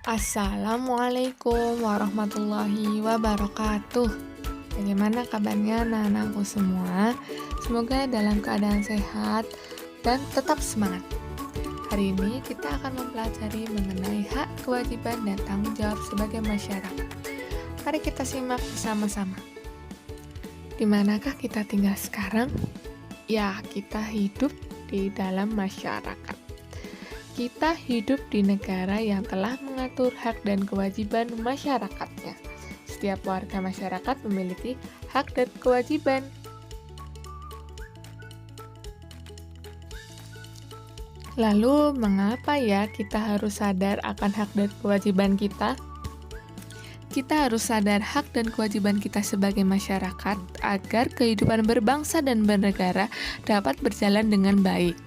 Assalamualaikum warahmatullahi wabarakatuh. Bagaimana kabarnya anak-anakku semua? Semoga dalam keadaan sehat dan tetap semangat. Hari ini kita akan mempelajari mengenai hak, kewajiban, dan tanggung jawab sebagai masyarakat. Mari kita simak bersama-sama. Di manakah kita tinggal sekarang? Ya, kita hidup di dalam masyarakat. Kita hidup di negara yang telah mengatur hak dan kewajiban masyarakatnya. Setiap warga masyarakat memiliki hak dan kewajiban. Lalu, mengapa ya kita harus sadar akan hak dan kewajiban kita? Kita harus sadar hak dan kewajiban kita sebagai masyarakat agar kehidupan berbangsa dan bernegara dapat berjalan dengan baik.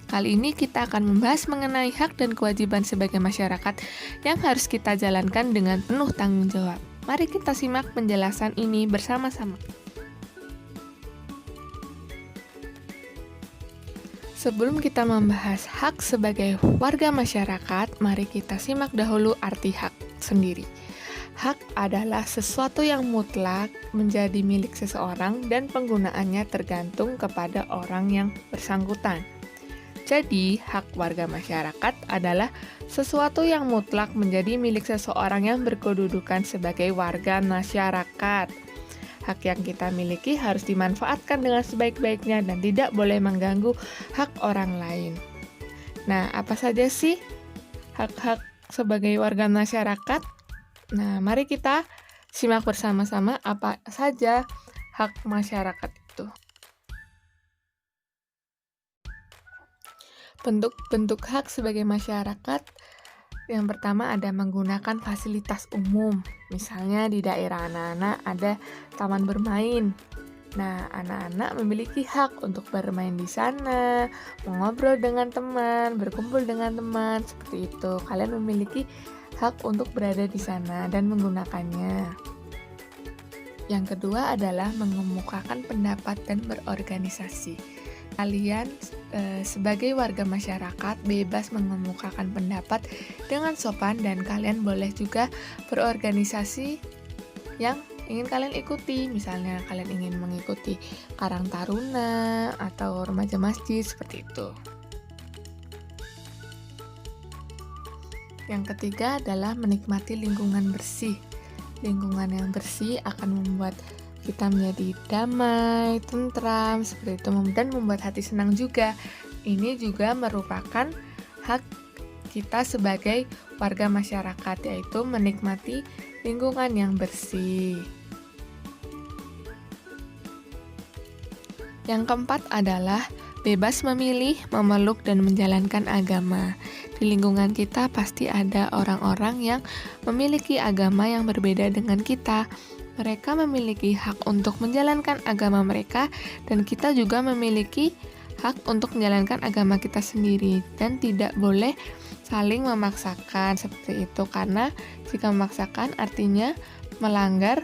Kali ini kita akan membahas mengenai hak dan kewajiban sebagai masyarakat yang harus kita jalankan dengan penuh tanggung jawab. Mari kita simak penjelasan ini bersama-sama. Sebelum kita membahas hak sebagai warga masyarakat, mari kita simak dahulu arti hak sendiri. Hak adalah sesuatu yang mutlak menjadi milik seseorang dan penggunaannya tergantung kepada orang yang bersangkutan. Jadi, hak warga masyarakat adalah sesuatu yang mutlak menjadi milik seseorang yang berkedudukan sebagai warga masyarakat. Hak yang kita miliki harus dimanfaatkan dengan sebaik-baiknya dan tidak boleh mengganggu hak orang lain. Nah, apa saja sih hak-hak sebagai warga masyarakat? Nah, mari kita simak bersama-sama apa saja hak masyarakat itu. Bentuk-bentuk hak sebagai masyarakat yang pertama ada menggunakan fasilitas umum. Misalnya di daerah anak-anak ada taman bermain. Nah, anak-anak memiliki hak untuk bermain di sana, mengobrol dengan teman, berkumpul dengan teman, seperti itu. Kalian memiliki hak untuk berada di sana dan menggunakannya. Yang kedua adalah mengemukakan pendapat dan berorganisasi. Kalian sebagai warga masyarakat bebas mengemukakan pendapat dengan sopan dan kalian boleh juga berorganisasi yang ingin kalian ikuti. Misalnya kalian ingin mengikuti Karang Taruna atau remaja masjid seperti itu. Yang ketiga adalah menikmati lingkungan bersih. Lingkungan yang bersih akan membuat kita menjadi damai, tentram, seperti itu, dan membuat hati senang juga. Ini juga merupakan hak kita sebagai warga masyarakat, yaitu menikmati lingkungan yang bersih. Yang keempat adalah bebas memilih, memeluk, dan menjalankan agama. Di lingkungan kita pasti ada orang-orang yang memiliki agama yang berbeda dengan kita. Mereka memiliki hak untuk menjalankan agama mereka dan kita juga memiliki hak untuk menjalankan agama kita sendiri dan tidak boleh saling memaksakan seperti itu karena jika memaksakan artinya melanggar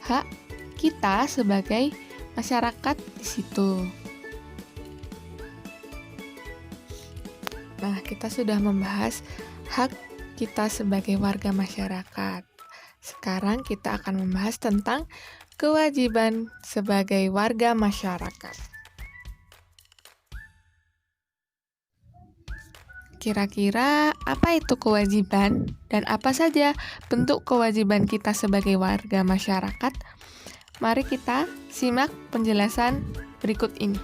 hak kita sebagai masyarakat di situ. Nah, kita sudah membahas hak kita sebagai warga masyarakat. Sekarang kita akan membahas tentang kewajiban sebagai warga masyarakat. Kira-kira apa itu kewajiban dan apa saja bentuk kewajiban kita sebagai warga masyarakat? Mari kita simak penjelasan berikut ini.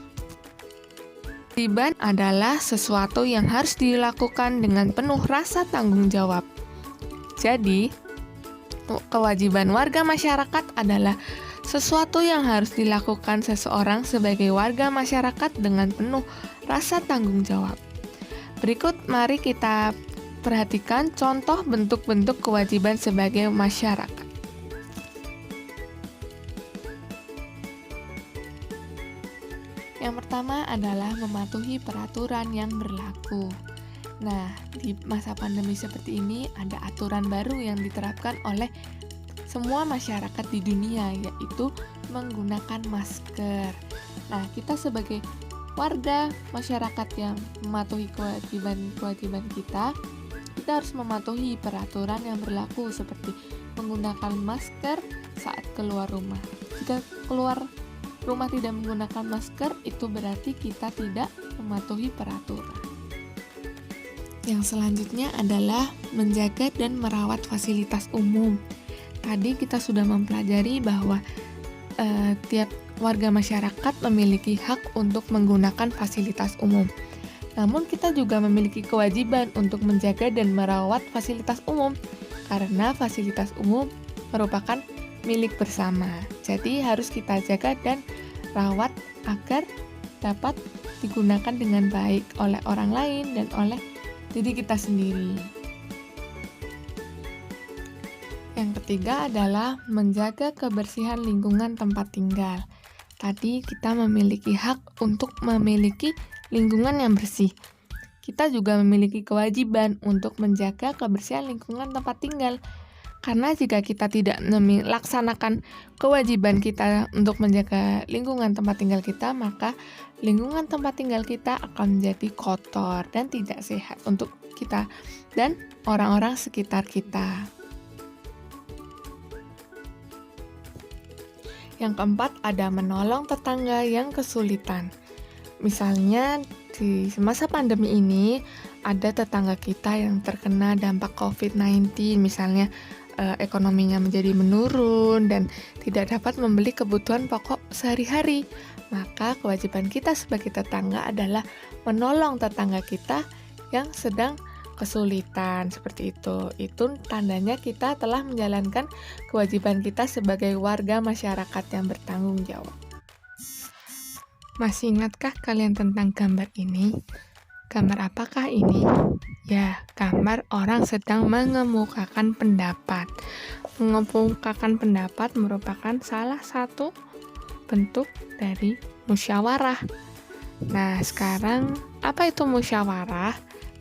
Kewajiban adalah sesuatu yang harus dilakukan dengan penuh rasa tanggung jawab. Jadi, kewajiban warga masyarakat adalah sesuatu yang harus dilakukan seseorang sebagai warga masyarakat dengan penuh rasa tanggung jawab. Berikut mari kita perhatikan contoh bentuk-bentuk kewajiban sebagai masyarakat. Yang pertama adalah mematuhi peraturan yang berlaku. Nah, di masa pandemi seperti ini ada aturan baru yang diterapkan oleh semua masyarakat di dunia, yaitu menggunakan masker. Nah, kita sebagai warga masyarakat yang mematuhi kewajiban-kewajiban kita, kita harus mematuhi peraturan yang berlaku seperti menggunakan masker saat keluar rumah. Jika keluar rumah tidak menggunakan masker, itu berarti kita tidak mematuhi peraturan. Yang selanjutnya adalah menjaga dan merawat fasilitas umum. Tadi kita sudah mempelajari bahwa tiap warga masyarakat memiliki hak untuk menggunakan fasilitas umum. Namun kita juga memiliki kewajiban untuk menjaga dan merawat fasilitas umum, karena fasilitas umum merupakan milik bersama. Jadi harus kita jaga dan rawat agar dapat digunakan dengan baik oleh orang lain dan oleh diri kita sendiri. Yang ketiga adalah menjaga kebersihan lingkungan tempat tinggal. Tadi kita memiliki hak untuk memiliki lingkungan yang bersih. Kita juga memiliki kewajiban untuk menjaga kebersihan lingkungan tempat tinggal. Karena jika kita tidak melaksanakan kewajiban kita untuk menjaga lingkungan tempat tinggal kita, maka lingkungan tempat tinggal kita akan menjadi kotor dan tidak sehat untuk kita dan orang-orang sekitar kita. Yang keempat ada menolong tetangga yang kesulitan. Misalnya di masa pandemi ini ada tetangga kita yang terkena dampak COVID-19, misalnya ekonominya menjadi menurun dan tidak dapat membeli kebutuhan pokok sehari-hari. Maka kewajiban kita sebagai tetangga adalah menolong tetangga kita yang sedang kesulitan, seperti itu. Itu tandanya kita telah menjalankan kewajiban kita sebagai warga masyarakat yang bertanggung jawab. Masih ingatkah kalian tentang gambar ini? Gambar apakah ini? Ya, gambar orang sedang mengemukakan pendapat. Mengemukakan pendapat merupakan salah satu bentuk dari musyawarah. Nah, sekarang apa itu musyawarah?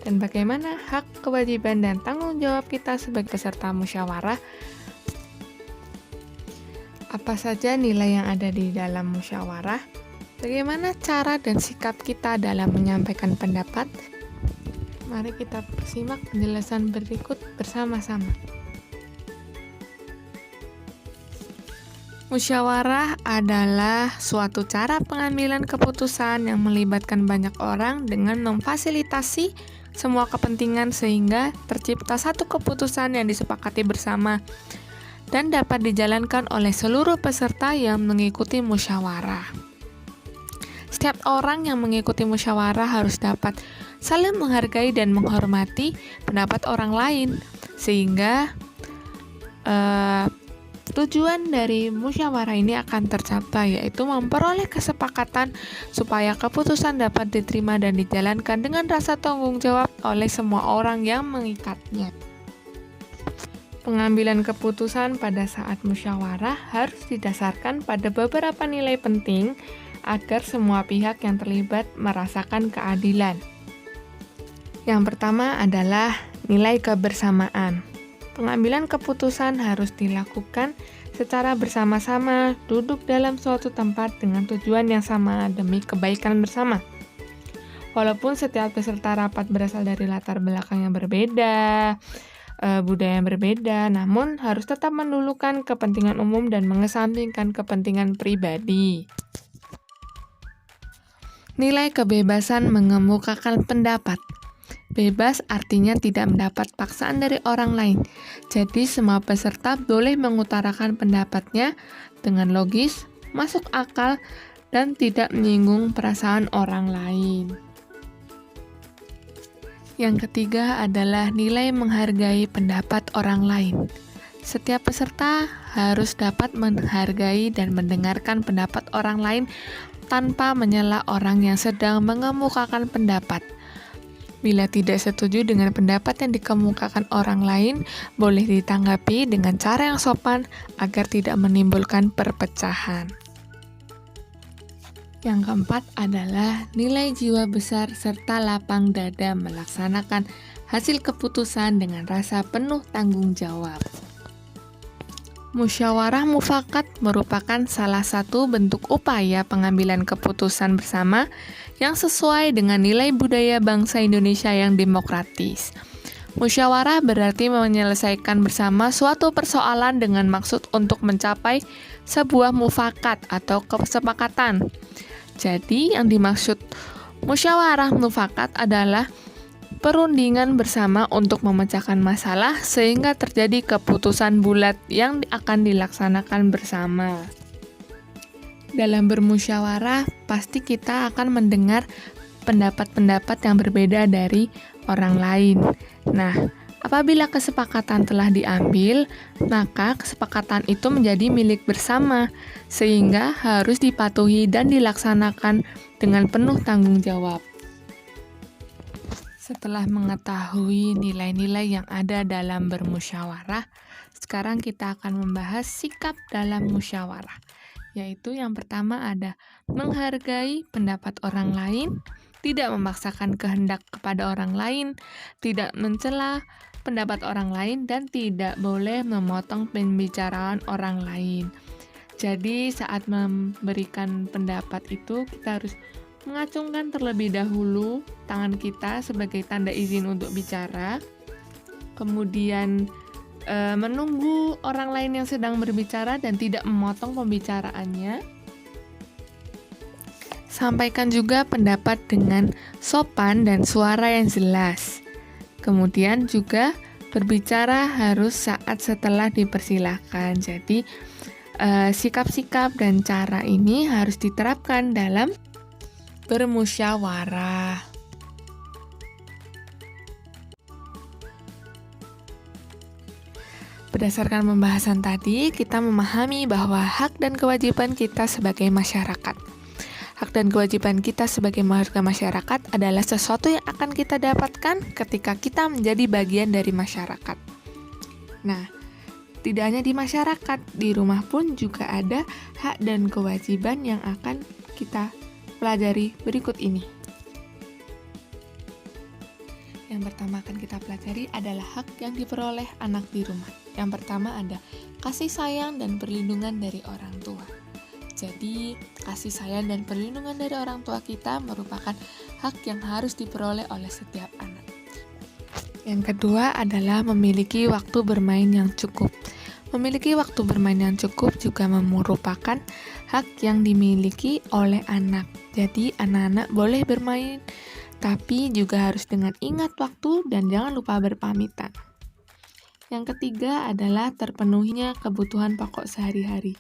Dan bagaimana hak, kewajiban, dan tanggung jawab kita sebagai peserta musyawarah? Apa saja nilai yang ada di dalam musyawarah? Bagaimana cara dan sikap kita dalam menyampaikan pendapat? Mari kita simak penjelasan berikut bersama-sama. Musyawarah adalah suatu cara pengambilan keputusan yang melibatkan banyak orang dengan memfasilitasi semua kepentingan sehingga tercipta satu keputusan yang disepakati bersama dan dapat dijalankan oleh seluruh peserta yang mengikuti musyawarah. Setiap orang yang mengikuti musyawarah harus dapat saling menghargai dan menghormati pendapat orang lain, sehingga tujuan dari musyawarah ini akan tercapai, yaitu memperoleh kesepakatan supaya keputusan dapat diterima dan dijalankan dengan rasa tanggung jawab oleh semua orang yang mengikatnya. Pengambilan keputusan pada saat musyawarah harus didasarkan pada beberapa nilai penting agar semua pihak yang terlibat merasakan keadilan. Yang pertama adalah nilai kebersamaan. Pengambilan keputusan harus dilakukan secara bersama-sama, duduk dalam suatu tempat dengan tujuan yang sama demi kebaikan bersama. Walaupun setiap peserta rapat berasal dari latar belakang yang berbeda, budaya yang berbeda, namun harus tetap mendulukan kepentingan umum dan mengesampingkan kepentingan pribadi. Nilai kebebasan mengemukakan pendapat. Bebas artinya tidak mendapat paksaan dari orang lain. Jadi semua peserta boleh mengutarakan pendapatnya dengan logis, masuk akal, dan tidak menyinggung perasaan orang lain. Yang ketiga adalah nilai menghargai pendapat orang lain. Setiap peserta harus dapat menghargai dan mendengarkan pendapat orang lain tanpa menyela orang yang sedang mengemukakan pendapat. Bila tidak setuju dengan pendapat yang dikemukakan orang lain, boleh ditanggapi dengan cara yang sopan agar tidak menimbulkan perpecahan. Yang keempat adalah nilai jiwa besar serta lapang dada melaksanakan hasil keputusan dengan rasa penuh tanggung jawab. Musyawarah mufakat merupakan salah satu bentuk upaya pengambilan keputusan bersama yang sesuai dengan nilai budaya bangsa Indonesia yang demokratis. Musyawarah berarti menyelesaikan bersama suatu persoalan dengan maksud untuk mencapai sebuah mufakat atau kesepakatan. Jadi, yang dimaksud musyawarah mufakat adalah perundingan bersama untuk memecahkan masalah sehingga terjadi keputusan bulat yang akan dilaksanakan bersama. Dalam bermusyawarah, pasti kita akan mendengar pendapat-pendapat yang berbeda dari orang lain. Nah, apabila kesepakatan telah diambil, maka kesepakatan itu menjadi milik bersama, sehingga harus dipatuhi dan dilaksanakan dengan penuh tanggung jawab. Setelah mengetahui nilai-nilai yang ada dalam bermusyawarah, sekarang kita akan membahas sikap dalam musyawarah, yaitu yang pertama ada menghargai pendapat orang lain, tidak memaksakan kehendak kepada orang lain, tidak mencela pendapat orang lain, dan tidak boleh memotong pembicaraan orang lain. Jadi saat memberikan pendapat itu kita harus mengacungkan terlebih dahulu tangan kita sebagai tanda izin untuk bicara, kemudian menunggu orang lain yang sedang berbicara dan tidak memotong pembicaraannya. Sampaikan juga pendapat dengan sopan dan suara yang jelas. Kemudian juga berbicara harus saat setelah dipersilahkan. Jadi, sikap-sikap dan cara ini harus diterapkan dalam bermusyawarah. Berdasarkan pembahasan tadi, kita memahami bahwa hak dan kewajiban kita sebagai masyarakat. Hak dan kewajiban kita sebagai warga masyarakat adalah sesuatu yang akan kita dapatkan ketika kita menjadi bagian dari masyarakat. Nah, tidak hanya di masyarakat, di rumah pun juga ada hak dan kewajiban yang akan kita pelajari berikut ini. Yang pertama akan kita pelajari adalah hak yang diperoleh anak di rumah. Yang pertama ada kasih sayang dan perlindungan dari orang tua. Jadi, kasih sayang dan perlindungan dari orang tua kita merupakan hak yang harus diperoleh oleh setiap anak. Yang kedua adalah memiliki waktu bermain yang cukup. Memiliki waktu bermain yang cukup juga merupakan hak yang dimiliki oleh anak. Jadi, anak-anak boleh bermain, tapi juga harus dengan ingat waktu dan jangan lupa berpamitan. Yang ketiga adalah terpenuhinya kebutuhan pokok sehari-hari.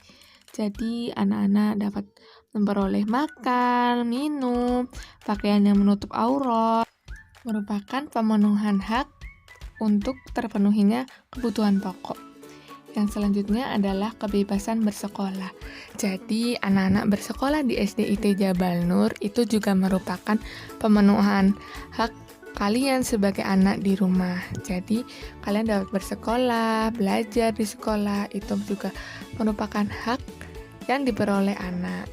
Jadi, anak-anak dapat memperoleh makan, minum, pakaian yang menutup aurat, merupakan pemenuhan hak untuk terpenuhinya kebutuhan pokok. Yang selanjutnya adalah kebebasan bersekolah. Jadi, anak-anak bersekolah di SDIT Jabal Nur itu juga merupakan pemenuhan hak kalian sebagai anak di rumah. Jadi, kalian dapat bersekolah, belajar di sekolah, itu juga merupakan hak yang diperoleh anak.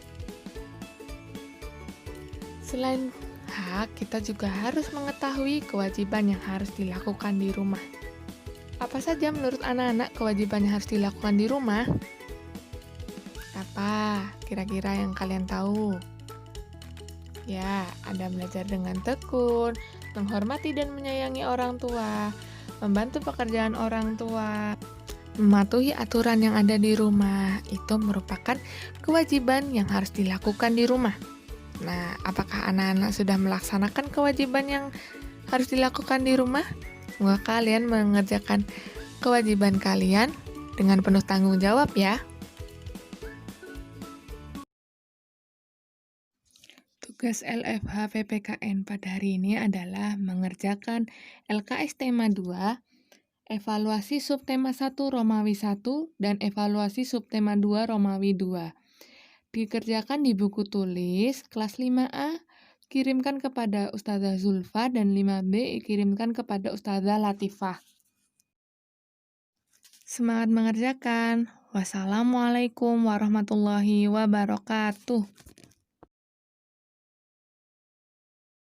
Selain hak, kita juga harus mengetahui kewajiban yang harus dilakukan di rumah. Apa saja menurut anak-anak kewajiban yang harus dilakukan di rumah? Apa kira-kira yang kalian tahu? Ya, ada belajar dengan tekun, menghormati dan menyayangi orang tua, membantu pekerjaan orang tua, mematuhi aturan yang ada di rumah. Itu merupakan kewajiban yang harus dilakukan di rumah. Nah, apakah anak-anak sudah melaksanakan kewajiban yang harus dilakukan di rumah? Semoga kalian mengerjakan kewajiban kalian dengan penuh tanggung jawab ya. Tugas LFH PPKN pada hari ini adalah mengerjakan LKS tema 2, evaluasi subtema 1 Romawi 1, dan evaluasi subtema 2 Romawi 2. Dikerjakan di buku tulis kelas 5A, kirimkan kepada Ustazah Zulfa, dan 5B kirimkan kepada Ustazah Latifah. Semangat mengerjakan. Wassalamualaikum warahmatullahi wabarakatuh.